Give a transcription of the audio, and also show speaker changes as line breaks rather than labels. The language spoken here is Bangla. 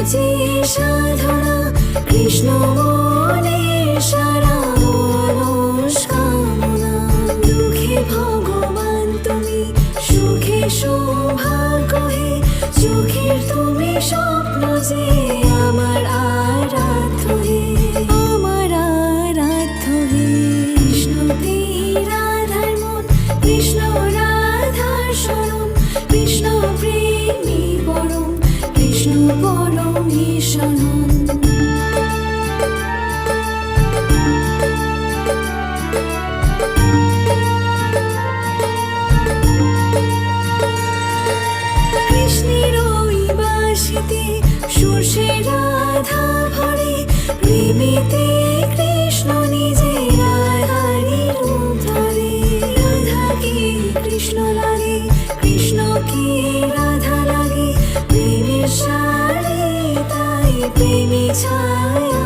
যে সাধনা কৃষ্ণ মনের সারা অলস কামনা। দুঃখে ভগবান তুমি, সুখে সৌভাগ্য হে, চোখের তুমি স্বপ্ন যে আমার আরাধ্য হে, আমার আরাধ্য হে। কৃষ্ণতে রাধার মন, কৃষ্ণ রাধার শরণ, কৃষ্ণ প্রেমী পরম, কৃষ্ণ পরম ঈশানন। কৃষ্ণের ওই বাঁশিতে সুরসে রাধা ভরে, প্রেমেতে কৃষ্ণ নিজে রাধারই রূপ ধরে। রাধাকে কৃষ্ণ লাগে, কৃষ্ণকে রাধা লাগে, প্রেমের সারে তাই প্রেমী ছায়া